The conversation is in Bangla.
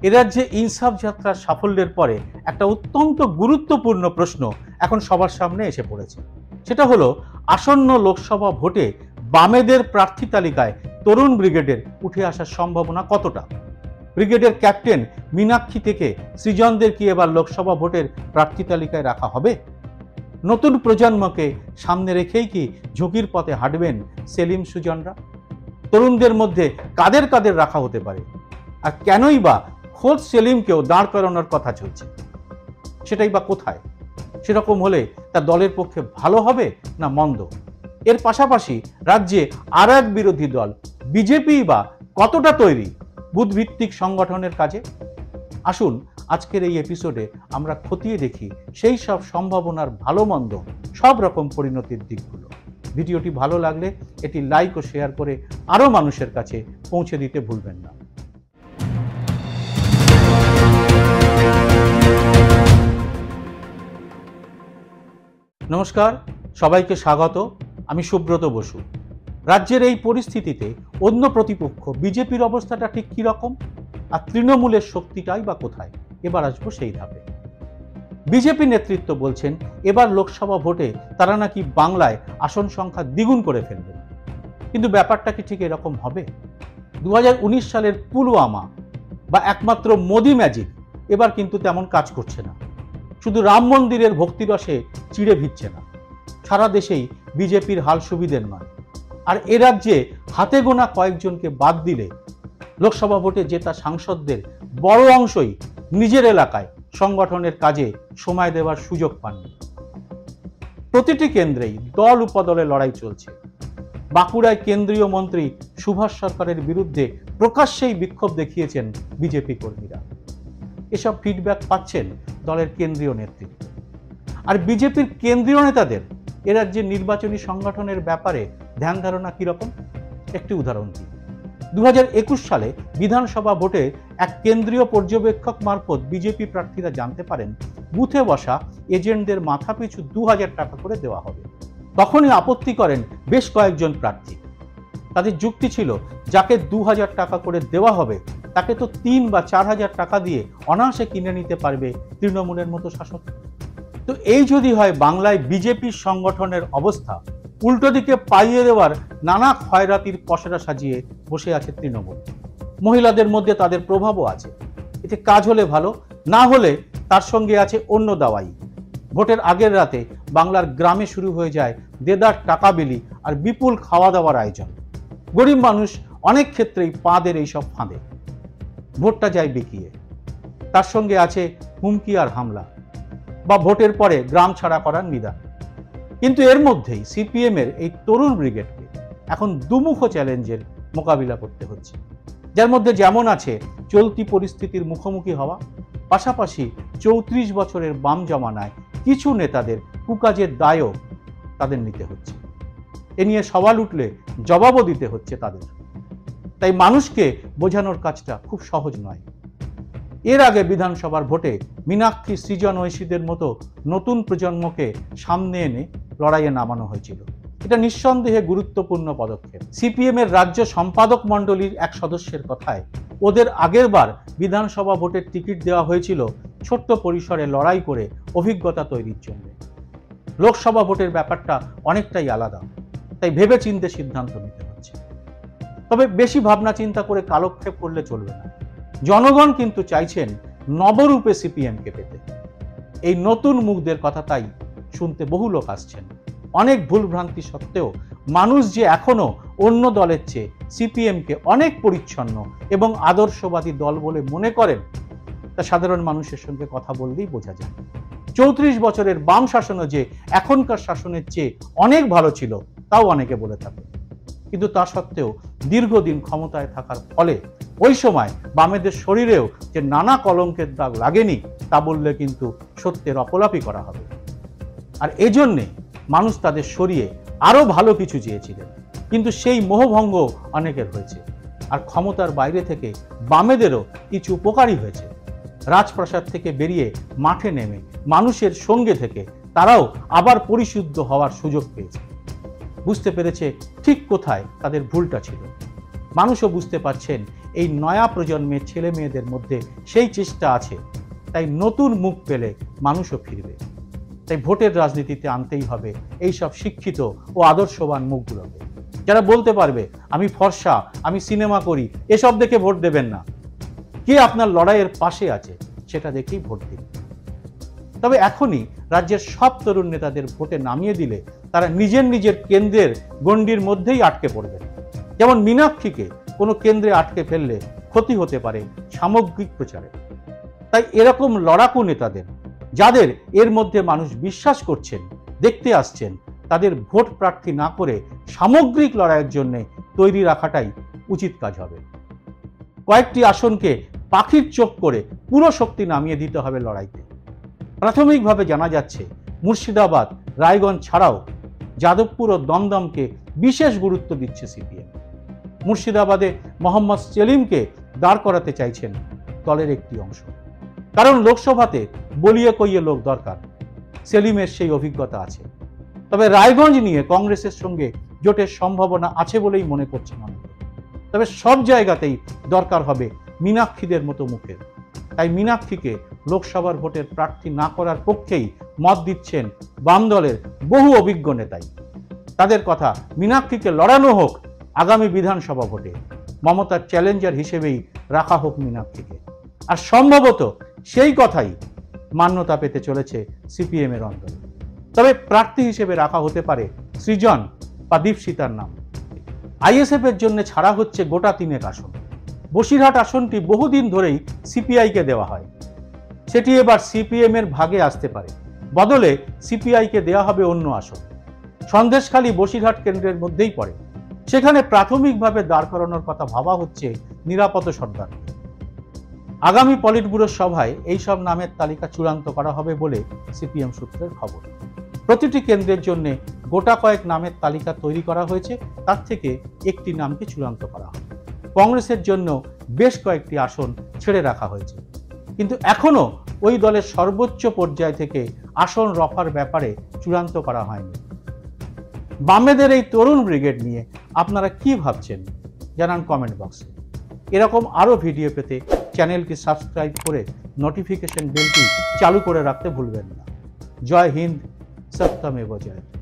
এরাজ্যে ইনসাফ যাত্রার সাফল্যের পরে একটা অত্যন্ত গুরুত্বপূর্ণ প্রশ্ন এখন সবার সামনে এসে পড়েছে। সেটা হলো, আসন্ন লোকসভা ভোটে বামেদের প্রার্থী তালিকায় তরুণ ব্রিগেডের উঠে আসার সম্ভাবনা কতটা? ব্রিগেডের ক্যাপ্টেন মীনাক্ষী থেকে সৃজনদের কি এবার লোকসভা ভোটের প্রার্থী তালিকায় রাখা হবে? নতুন প্রজন্মকে সামনে রেখেই কি ঝুঁকির পথে হাঁটবেন সেলিম সুজনরা? তরুণদের মধ্যে কাদের কাদের রাখা হতে পারে, আর কেনই বা খোদ সেলিমকেও দাঁড় করানোর কথা চলছে? সেটাই বা কোথায়? সেরকম হলে তা দলের পক্ষে ভালো হবে না মন্দ? এর পাশাপাশি রাজ্যে আর এক বিরোধী দল বিজেপি বা কতটা তৈরি বুথভিত্তিক সংগঠনের কাজে? আসুন আজকের এই এপিসোডে আমরা খতিয়ে দেখি সেই সব সম্ভাবনার ভালো মন্দ সব রকম পরিণতির দিকগুলো। ভিডিওটি ভালো লাগলে এটি লাইক ও শেয়ার করে আরও মানুষের কাছে পৌঁছে দিতে ভুলবেন না। নমস্কার, সবাইকে স্বাগত। আমি সুব্রত বসু। রাজ্যের এই পরিস্থিতিতে অন্য প্রতিপক্ষ বিজেপির অবস্থাটা ঠিক কী রকম, আর তৃণমূলের শক্তিটাই বা কোথায়? এবার আসবো সেই ধাপে। বিজেপি নেতৃত্ব বলছেন এবার লোকসভা ভোটে তারা নাকি বাংলায় আসন সংখ্যা দ্বিগুণ করে ফেলবে। কিন্তু ব্যাপারটা কি ঠিক এরকম হবে? 2019 সালের পুলওয়ামা বা একমাত্র মোদি ম্যাজিক এবার কিন্তু তেমন কাজ করছে না। শুধু রাম মন্দিরের ভক্তিরসে চিড়ে ভিজছে না, সারা দেশেই বিজেপির হাল সুবিধের নয়। আর এ রাজ্যে হাতে গোনা কয়েকজনকে বাদ দিলে লোকসভা ভোটে জেতা সাংসদদের বড় অংশই নিজের এলাকায় সংগঠনের কাজে সময় দেওয়ার সুযোগ পাননি। প্রতিটি কেন্দ্রেই দল উপদলে লড়াই চলছে। বাঁকুড়ায় কেন্দ্রীয় মন্ত্রী সুভাষ সরকারের বিরুদ্ধে প্রকাশ্যেই বিক্ষোভ দেখিয়েছেন বিজেপি কর্মীরা। এসব ফিডব্যাক পাচ্ছেন দলের কেন্দ্রীয় নেতৃত্ব। আর বিজেপির কেন্দ্রীয় নেতাদের এ রাজ্যের নির্বাচনী সংগঠনের ব্যাপারে ধ্যান ধারণা কিরকম? একটি উদাহরণ দিই। 2021 সালে বিধানসভা ভোটে এক কেন্দ্রীয় পর্যবেক্ষক মারফত বিজেপি প্রার্থীরা জানতে পারেন বুথে বসা এজেন্টদের মাথাপিছু 2000 টাকা করে দেওয়া হবে। তখনই আপত্তি করেন বেশ কয়েকজন প্রার্থী। তাদের যুক্তি ছিল, যাকে 2000 টাকা করে দেওয়া হবে তাকে তো 3 বা 4000 টাকা দিয়ে অনায়াসে কিনে নিতে পারবে তৃণমূলের মতো শাসক। তো এই যদি হয় বাংলায় বিজেপির সংগঠনের অবস্থা, উল্টো দিকে পাইয়ে দেওয়ার নানা খয়রাতির পসরা সাজিয়ে বসে আছে তৃণমূল। মহিলাদের মধ্যে তাদের প্রভাবও আছে। এতে কাজ হলে ভালো, না হলে তার সঙ্গে আছে অন্য দাওয়াই। ভোটের আগের রাতে বাংলার গ্রামে শুরু হয়ে যায় দেদার টাকা বিলি আর বিপুল খাওয়া দাওয়ার আয়োজন। গরিব মানুষ অনেক ক্ষেত্রেই পা দেন এইসব ফাঁদে। ভোটটা যায় বিকিয়ে। তার সঙ্গে আছে হুমকি আর হামলা, বা ভোটের পরে গ্রাম ছাড়া করার নিদান। কিন্তু এর মধ্যেই সিপিএমের এই তরুণ ব্রিগেডকে এখন দুমুখ চ্যালেঞ্জের মোকাবিলা করতে হচ্ছে, যার মধ্যে যেমন আছে চলতি পরিস্থিতির মুখোমুখি হওয়া, পাশাপাশি 34 বছরের বাম জমানায় কিছু নেতাদের কুকাজের দায়ও তাদের নিতে হচ্ছে। এ নিয়ে সওয়াল উঠলে জবাবও দিতে হচ্ছে তাদের। তাই মানুষকে বোঝানোর কাজটা খুব সহজ নয়। এর আগে বিধানসভার ভোটে মীনাক্ষী সৃজন ঐশীদের মতো নতুন প্রজন্মকে সামনে এনে লড়াইয়ে নামানো হয়েছিল। এটা নিঃসন্দেহে গুরুত্বপূর্ণ পদক্ষেপ। সিপিএম এর রাজ্য সম্পাদক মণ্ডলীর এক সদস্যের কথায়, ওদের আগের বার বিধানসভা ভোটের টিকিট দেওয়া হয়েছিল ছোট্ট পরিসরে লড়াই করে অভিজ্ঞতা তৈরির জন্য। লোকসভা ভোটের ব্যাপারটা অনেকটাই আলাদা, তাই ভেবে চিন্তে সিদ্ধান্ত নিতে হচ্ছে। তবে বেশি ভাবনা চিন্তা করে কালক্ষেপ করলে চলবে না। জনগণ কিন্তু চাইছেন নবরূপে সিপিএমকে পেতে। এই নতুন মুখদের কথা তাই শুনতে বহু লোক আসছেন। অনেক ভুলভ্রান্তি সত্ত্বেও মানুষ যে এখনো অন্য দলের চেয়ে সিপিএমকে অনেক পরিচ্ছন্ন এবং আদর্শবাদী দল বলে মনে করেন, তা সাধারণ মানুষের সঙ্গে কথা বললেই বোঝা যায়। 34 বছরের বাম শাসনও যে এখনকার শাসনের চেয়ে অনেক ভালো ছিল, তাও অনেকে বলে থাকে। কিন্তু তা সত্ত্বেও দীর্ঘদিন ক্ষমতায় থাকার ফলে ওই সময় বামেদের শরীরেও যে নানা কলঙ্কের দাগ লাগেনি, তা বললে কিন্তু সত্যের অপলাপই করা হবে। আর এজন্যে মানুষ তাদের সরিয়ে আরো ভালো কিছু চেয়েছিলেন, কিন্তু সেই মোহভঙ্গ অনেকের হয়েছে। আর ক্ষমতার বাইরে থেকে বামেদেরও কিছু উপকারী হয়েছে। রাজপ্রাসাদ থেকে বেরিয়ে মাঠে নেমে মানুষের সঙ্গে থেকে তারাও আবার পরিশুদ্ধ হওয়ার সুযোগ পেয়েছে। বুঝতে পেরেছে ঠিক কোথায় তাদের ভুলটা ছিল। মানুষও বুঝতে পারছেন এই নয়া প্রজন্মের ছেলে মেয়েদের মধ্যে সেই চেষ্টা আছে, তাই নতুন মুখ পেলে মানুষও ফিরবে। তাই ভোটের রাজনীতিতে আনতেই হবে এইসব শিক্ষিত ও আদর্শবান মুখগুলোকে, যারা বলতে পারবে আমি ফর্সা, আমি সিনেমা করি, এসব দেখে ভোট দেবেন না। কে আপনার লড়াইয়ের পাশে আছে সেটা দেখেই ভোট দিন। তবে এখনই রাজ্যের সব তরুণ নেতাদের ভোটে নামিয়ে দিলে তারা নিজের নিজের কেন্দ্রের গণ্ডির মধ্যেই আটকে পড়বেন। যেমন মীনাক্ষীকে কোনো কেন্দ্রে আটকে ফেললে ক্ষতি হতে পারে সামগ্রিক প্রচারে। তাই এরকম লড়াকু নেতাদের, যাদের এর মধ্যে মানুষ বিশ্বাস করছেন, দেখতে আসছেন, তাদের ভোট প্রার্থী না করে সামগ্রিক লড়াইয়ের জন্য তৈরি রাখাটাই উচিত কাজ হবে। কয়েকটি আসনকে পাখির চোখ করে পুরো শক্তি নামিয়ে দিতে হবে লড়াইতে। প্রাথমিকভাবে জানা যাচ্ছে মুর্শিদাবাদ, রায়গঞ্জ ছাড়াও যাদবপুর ও দমদমকে বিশেষ গুরুত্ব দিচ্ছে সিপিএম। মুর্শিদাবাদে মোহাম্মদ সেলিমকে দাঁড় করাতে চাইছেন দলের একটি অংশ, কারণ লোকসভাতে বলিয়ে কইয়ে লোক দরকার। সেলিমের সেই অভিজ্ঞতা আছে। তবে রায়গঞ্জ নিয়ে কংগ্রেসের সঙ্গে জোটের সম্ভাবনা আছে বলেই মনে করছেন অনেকে। তবে সব জায়গাতেই দরকার হবে মীনাক্ষীদের মতো মুখের। তাই মীনাক্ষীকে লোকসভার ভোটের প্রার্থী না করার পক্ষেই মত দিচ্ছেন বাম দলের বহু অভিজ্ঞ নেতাই। তাদের কথা, মীনাক্ষীকে লড়ানো হোক আগামী বিধানসভা ভোটে, মমতার চ্যালেঞ্জার হিসেবেই রাখা হোক মীনাক্ষীকে। আর সম্ভবত সেই কথাই মান্যতা পেতে চলেছে সিপিএম এর অন্তরে। তবে প্রার্থী হিসেবে রাখা হতে পারে সৃজন বা দীপশিতার নাম। আইএসএফ এর জন্য ছাড়া হচ্ছে গোটা 3 আসন। বসিরহাট আসনটি বহুদিন ধরেই সিপিআইকে দেওয়া হয়, সেটি এবার সিপিএম এর ভাগে আসতে পারে। বদলে সিপিআইকে দেওয়া হবে অন্য আসন। সন্দেশখালী বসিরহাট কেন্দ্রের মধ্যেই পড়ে। সেখানে প্রাথমিকভাবে দাঁড় করানোর কথা ভাবা হচ্ছে নিরাপদ সর্দার। আগামী পলিট ব্যুরোর সভায় এইসব নামের তালিকা চূড়ান্ত করা হবে বলে সিপিএম সূত্রের খবর। প্রতিটি কেন্দ্রের জন্য গোটা কয়েক নামের তালিকা তৈরি করা হয়েছে, তার থেকে একটি নামকে চূড়ান্ত করা হবে। কংগ্রেসের জন্য বেশ কয়েকটি আসন ছেড়ে রাখা হয়েছে, কিন্তু এখনো ওই দলের সর্বোচ্চ পর্যায় থেকে আসন রফার ব্যাপারে চূড়ান্ত করা হয়নি। বামেদের এই তরুণ ব্রিগেড নিয়ে আপনারা কি ভাবছেন জানান কমেন্ট বক্সে। এরকম আরো ভিডিও পেতে চ্যানেলটি সাবস্ক্রাইব করে নোটিফিকেশন বেলটি চালু করে রাখতে ভুলবেন না। জয় হিন্দ, সত্যমেব জয়তে।